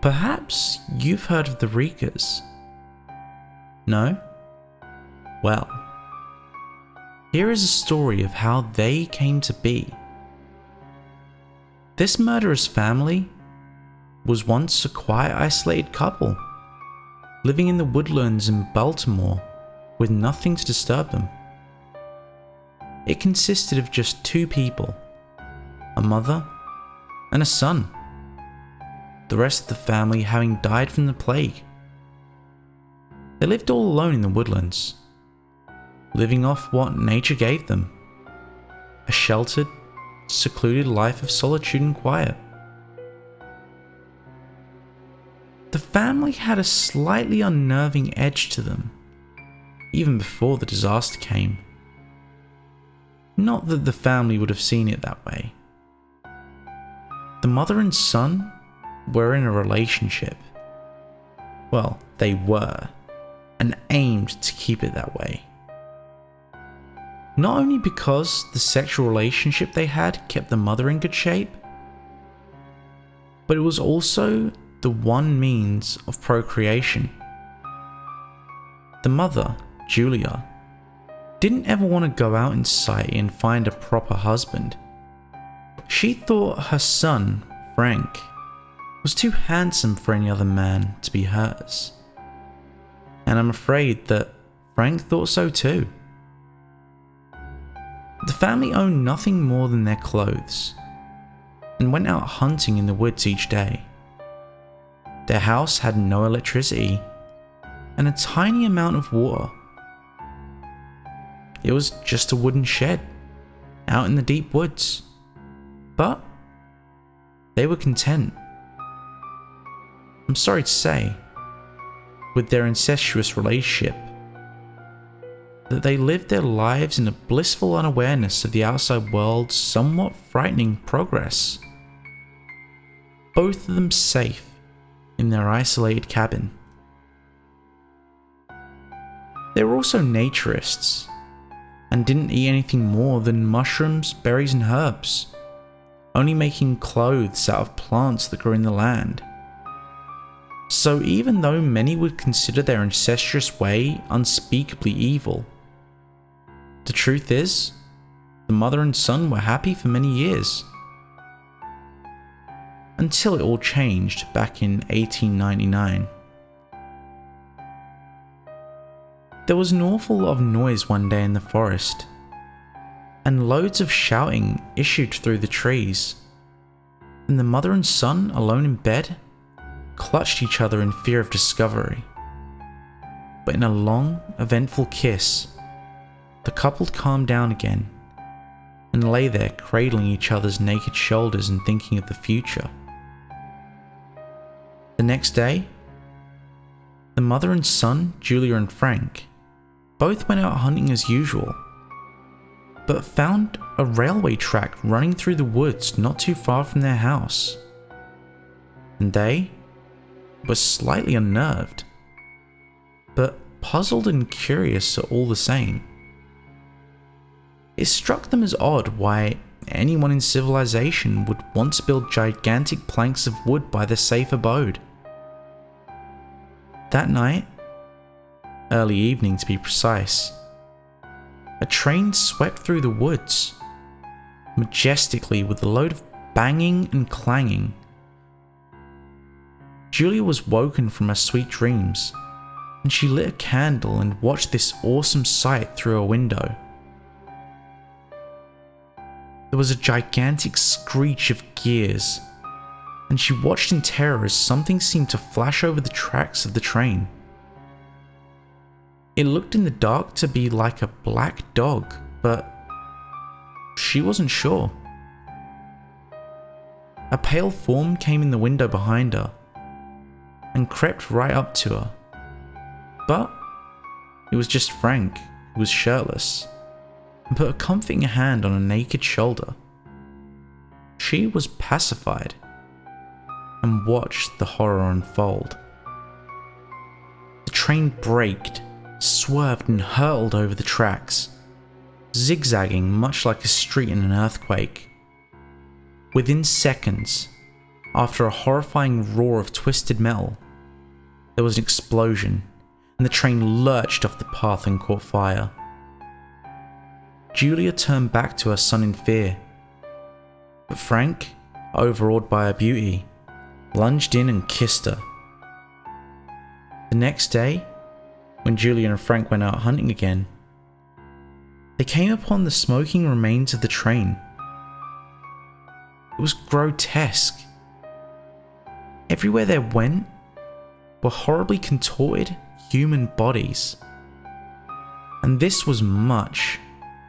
Perhaps you've heard of the Reekers? No? Well, here is a story of how they came to be. This murderous family was once a quiet, isolated couple, living in the woodlands in Baltimore with nothing to disturb them. It consisted of just two people, a mother and a son, the rest of the family having died from the plague. They lived all alone in the woodlands, living off what nature gave them, a sheltered, secluded life of solitude and quiet. The family had a slightly unnerving edge to them, even before the disaster came. Not that the family would have seen it that way. The mother and son were in a relationship. Well, they were, and aimed to keep it that way. Not only because the sexual relationship they had kept the mother in good shape, but it was also the one means of procreation. The mother, Julia, didn't ever want to go out in society and find a proper husband. She thought her son, Frank, was too handsome for any other man to be hers. And I'm afraid that Frank thought so too. The family owned nothing more than their clothes, and went out hunting in the woods each day. Their house had no electricity, and a tiny amount of water. It was just a wooden shed, out in the deep woods. But they were content. I'm sorry to say, with their incestuous relationship, that they lived their lives in a blissful unawareness of the outside world's somewhat frightening progress. Both of them safe in their isolated cabin. They were also naturists, and didn't eat anything more than mushrooms, berries and herbs, only making clothes out of plants that grew in the land. So even though many would consider their incestuous way unspeakably evil, the truth is, the mother and son were happy for many years. Until it all changed back in 1899. There was an awful lot of noise one day in the forest, and loads of shouting issued through the trees, and the mother and son, alone in bed, clutched each other in fear of discovery. But in a long, eventful kiss, the couple calmed down again, and lay there cradling each other's naked shoulders and thinking of the future. The next day, the mother and son, Julia and Frank, both went out hunting as usual, but found a railway track running through the woods not too far from their house. And they were slightly unnerved, but puzzled and curious all the same. It struck them as odd why anyone in civilization would want to build gigantic planks of wood by their safe abode. That night, early evening to be precise, a train swept through the woods, majestically with a load of banging and clanging. Julia was woken from her sweet dreams, and she lit a candle and watched this awesome sight through a window. There was a gigantic screech of gears, and she watched in terror as something seemed to flash over the tracks of the train. It looked in the dark to be like a black dog, but she wasn't sure. A pale form came in the window behind her and crept right up to her. But it was just Frank, who was shirtless, and put a comforting hand on a naked shoulder. She was pacified and watched the horror unfold. The train braked, swerved and hurtled over the tracks, zigzagging much like a street in an earthquake. Within seconds, after a horrifying roar of twisted metal, there was an explosion, and the train lurched off the path and caught fire. Julia turned back to her son in fear, but Frank, overawed by her beauty, lunged in and kissed her. The next day, when Julia and Frank went out hunting again, they came upon the smoking remains of the train. It was grotesque. Everywhere they went were horribly contorted human bodies, and this was much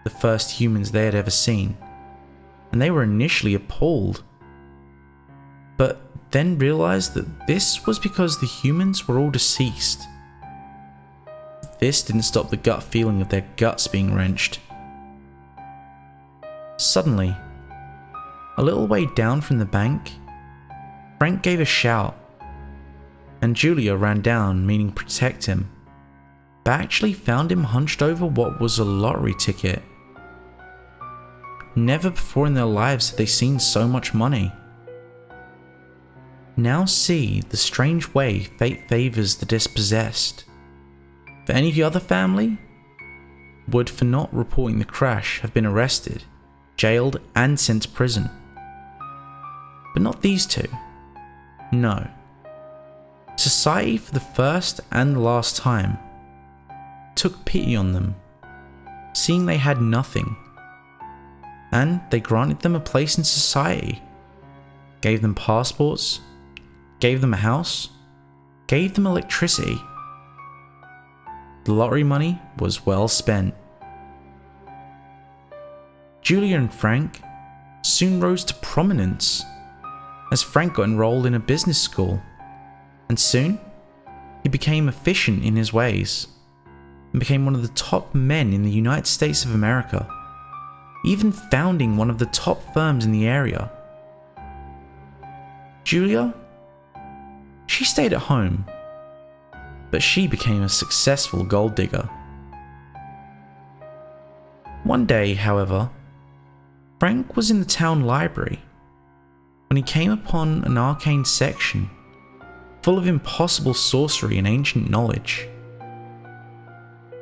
the first humans they had ever seen, and they were initially appalled, but then realized that this was because the humans were all deceased. This didn't stop the gut feeling of their guts being wrenched. Suddenly, a little way down from the bank, Frank gave a shout, and Julia ran down, meaning protect him, but actually found him hunched over what was a lottery ticket. Never before in their lives had they seen so much money. Now see the strange way fate favors the dispossessed. For any of the other family would, for not reporting the crash, have been arrested, jailed, and sent to prison. But not these two. No. Society, for the first and last time, took pity on them, seeing they had nothing, and they granted them a place in society, gave them passports, gave them a house, gave them electricity. The lottery money was well spent. Julia and Frank soon rose to prominence, as Frank got enrolled in a business school, and soon he became efficient in his ways and became one of the top men in the United States of America, even founding one of the top firms in the area. Julia, she stayed at home, but she became a successful gold digger. One day, however, Frank was in the town library when he came upon an arcane section full of impossible sorcery and ancient knowledge.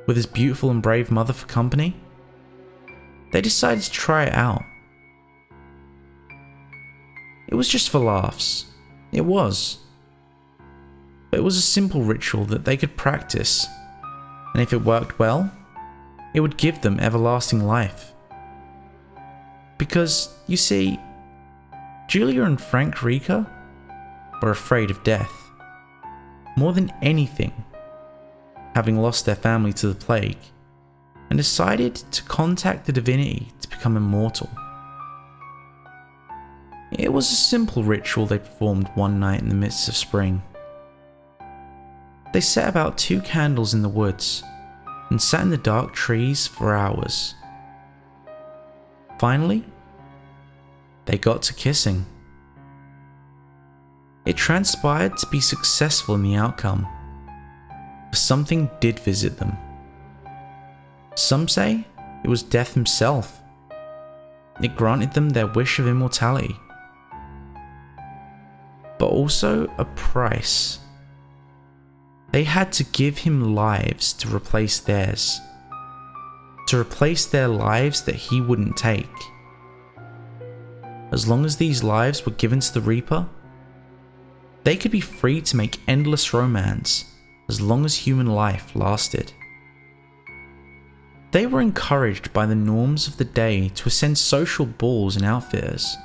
With his beautiful and brave mother for company, they decided to try it out. It was just for laughs. It was. But it was a simple ritual that they could practice, and if it worked well, it would give them everlasting life. Because, you see, Julia and Frank Reeker were afraid of death. More than anything, having lost their family to the plague, and decided to contact the divinity to become immortal. It was a simple ritual they performed one night in the midst of spring. They set about 2 candles in the woods and sat in the dark trees for hours. Finally, they got to kissing. It transpired to be successful in the outcome, but something did visit them. Some say it was death himself. It granted them their wish of immortality, but also a price. They had to give him lives to replace theirs, to replace their lives that he wouldn't take. As long as these lives were given to the Reaper, they could be free to make endless romance as long as human life lasted. They were encouraged by the norms of the day to attend social balls and outfitters.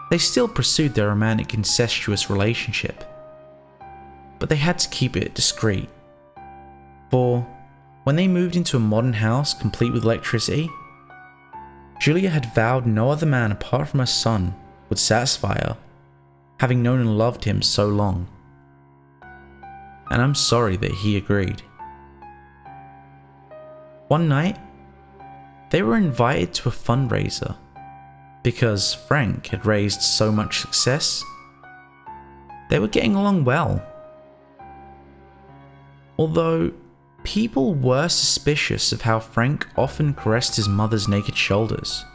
They still pursued their romantic incestuous relationship, but they had to keep it discreet. For when they moved into a modern house complete with electricity, Julia had vowed no other man apart from her son would satisfy her, having known and loved him so long. And I'm sorry that he agreed. One night, they were invited to a fundraiser because Frank had raised so much success. They were getting along well. Although people were suspicious of how Frank often caressed his mother's naked shoulders,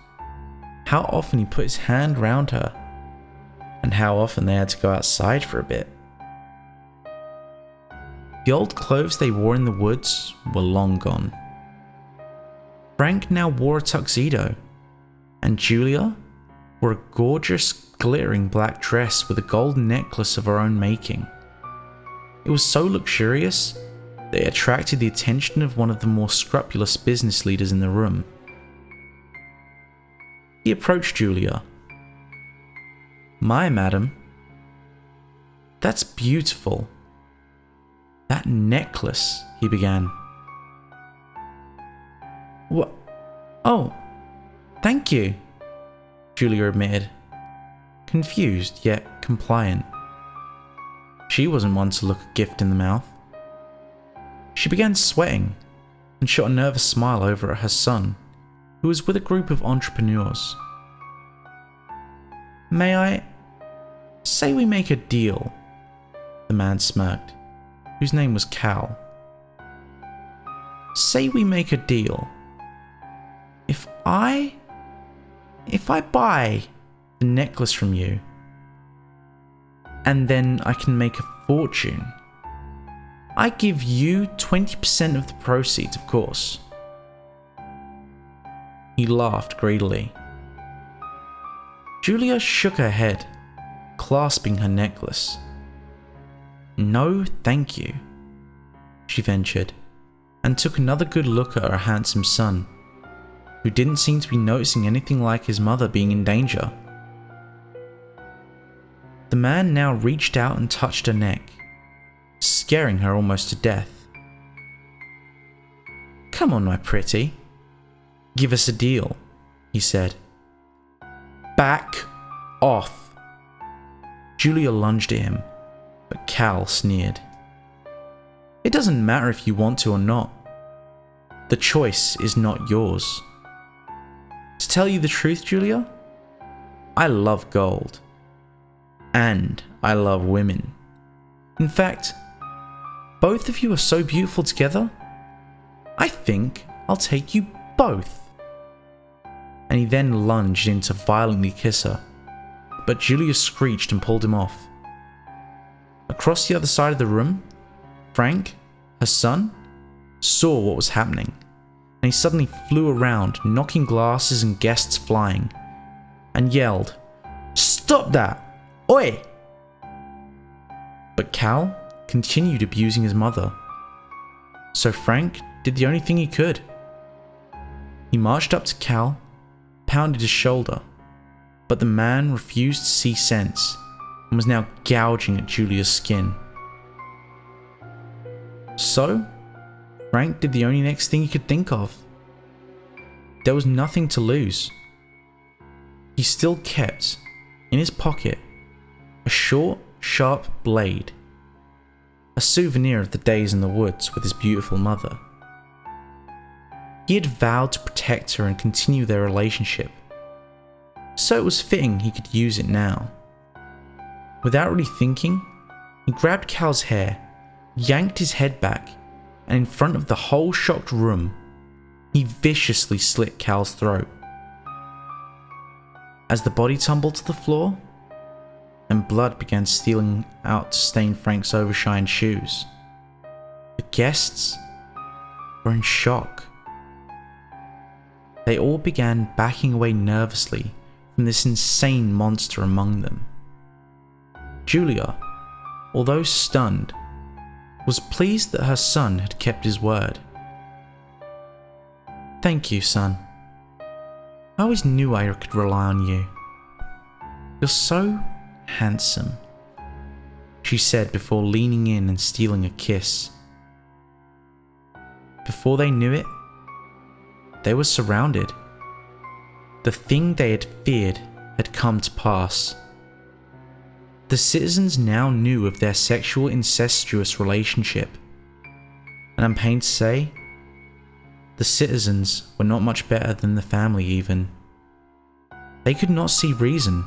how often he put his hand round her, and how often they had to go outside for a bit. The old clothes they wore in the woods were long gone. Frank now wore a tuxedo, and Julia wore a gorgeous, glittering black dress with a gold necklace of her own making. It was so luxurious that it attracted the attention of one of the more scrupulous business leaders in the room. He approached Julia. "My madam, that's beautiful. That necklace," he began. "What? Oh, thank you," Julia admitted, confused yet compliant. She wasn't one to look a gift in the mouth. She began sweating and shot a nervous smile over at her son, who was with a group of entrepreneurs. "May I say we make a deal?" the man smirked, whose name was Cal. "Say we make a deal. If I buy the necklace from you, and then I can make a fortune, I give you 20% of the proceeds, of course." He laughed greedily. Julia shook her head, clasping her necklace. "No, thank you," she ventured, and took another good look at her handsome son, who didn't seem to be noticing anything like his mother being in danger. The man now reached out and touched her neck, scaring her almost to death. "Come on, my pretty. Give us a deal," he said. "Back off." Julia lunged at him, but Cal sneered. "It doesn't matter if you want to or not. The choice is not yours. To tell you the truth, Julia, I love gold. And I love women. In fact, both of you are so beautiful together, I think I'll take you both." And he then lunged in to violently kiss her, but Julia screeched and pulled him off. Across the other side of the room, Frank, her son, saw what was happening, and he suddenly flew around, knocking glasses and guests flying, and yelled, "Stop that! Oi!" But Cal continued abusing his mother, so Frank did the only thing he could. He marched up to Cal, pounded his shoulder, but the man refused to see sense and was now gouging at Julia's skin. So, Frank did the only next thing he could think of. There was nothing to lose. He still kept, in his pocket, a short, sharp blade, a souvenir of the days in the woods with his beautiful mother. He had vowed to protect her and continue their relationship, so it was fitting he could use it now. Without really thinking, he grabbed Cal's hair, yanked his head back, and in front of the whole shocked room, he viciously slit Cal's throat. As the body tumbled to the floor, and blood began stealing out to stain Frank's overshined shoes, the guests were in shock. They all began backing away nervously from this insane monster among them. Julia, although stunned, was pleased that her son had kept his word. "Thank you, son. I always knew I could rely on you. You're so handsome," she said before leaning in and stealing a kiss. Before they knew it, they were surrounded. The thing they had feared had come to pass. The citizens now knew of their sexual incestuous relationship, and I'm pained to say, the citizens were not much better than the family even. They could not see reason.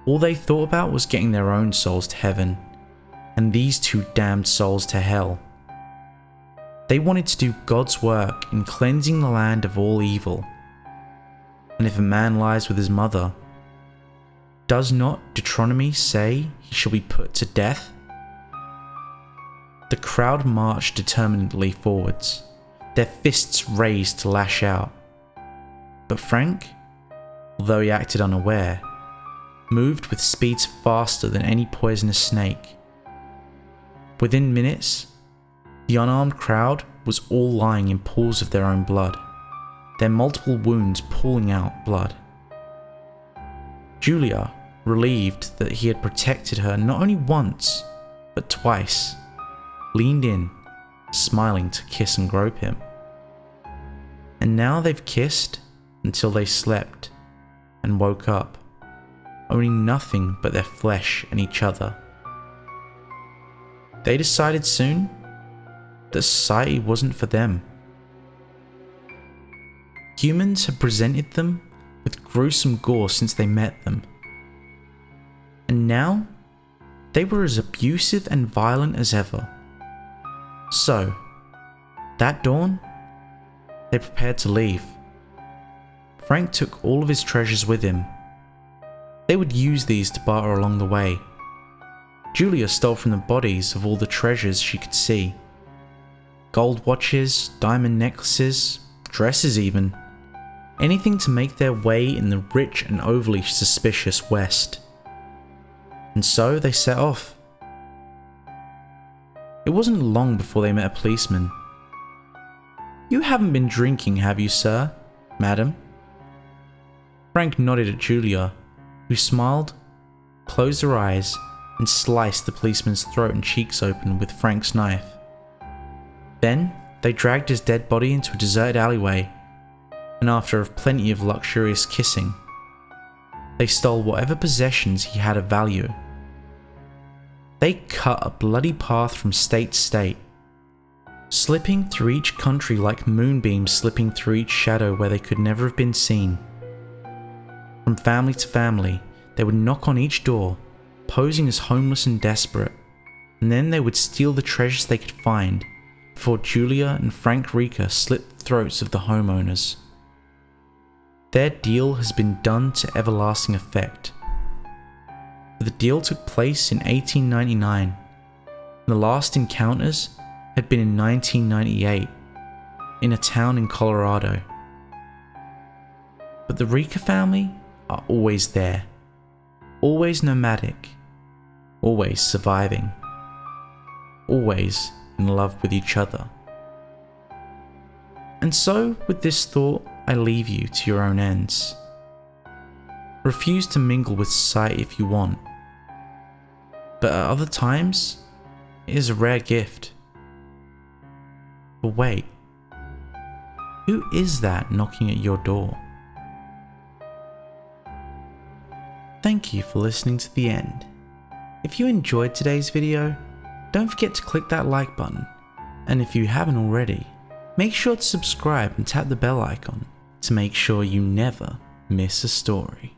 All they thought about was getting their own souls to heaven, and these two damned souls to hell. They wanted to do God's work in cleansing the land of all evil. And if a man lies with his mother, does not Deuteronomy say he shall be put to death? The crowd marched determinedly forwards, their fists raised to lash out. But Frank, although he acted unaware, moved with speeds faster than any poisonous snake. Within minutes, the unarmed crowd was all lying in pools of their own blood, their multiple wounds pooling out blood. Julia, relieved that he had protected her not only once, but twice, leaned in, smiling to kiss and grope him. And now they've kissed until they slept and woke up, owning nothing but their flesh and each other. They decided soon that society wasn't for them. Humans had presented them with gruesome gore since they met them. And now, they were as abusive and violent as ever. So, that dawn, they prepared to leave. Frank took all of his treasures with him. They would use these to barter along the way. Julia stole from the bodies of all the treasures she could see. Gold watches, diamond necklaces, dresses even. Anything to make their way in the rich and overly suspicious West. And so they set off. It wasn't long before they met a policeman. "You haven't been drinking, have you, sir, madam?" Frank nodded at Julia, who smiled, closed her eyes, and sliced the policeman's throat and cheeks open with Frank's knife. Then they dragged his dead body into a deserted alleyway, and after plenty of luxurious kissing, they stole whatever possessions he had of value. They cut a bloody path from state to state, slipping through each country like moonbeams slipping through each shadow where they could never have been seen. From family to family, they would knock on each door, posing as homeless and desperate, and then they would steal the treasures they could find before Julia and Frank Reeker slit the throats of the homeowners. Their deal has been done to everlasting effect. The deal took place in 1899, and the last encounters had been in 1998, in a town in Colorado. But the Reeker family are always there, always nomadic, always surviving, always in love with each other. And so, with this thought, I leave you to your own ends. Refuse to mingle with society if you want, but at other times, it is a rare gift. But wait, who is that knocking at your door? Thank you for listening to the end. If you enjoyed today's video, don't forget to click that like button, and if you haven't already, make sure to subscribe and tap the bell icon to make sure you never miss a story.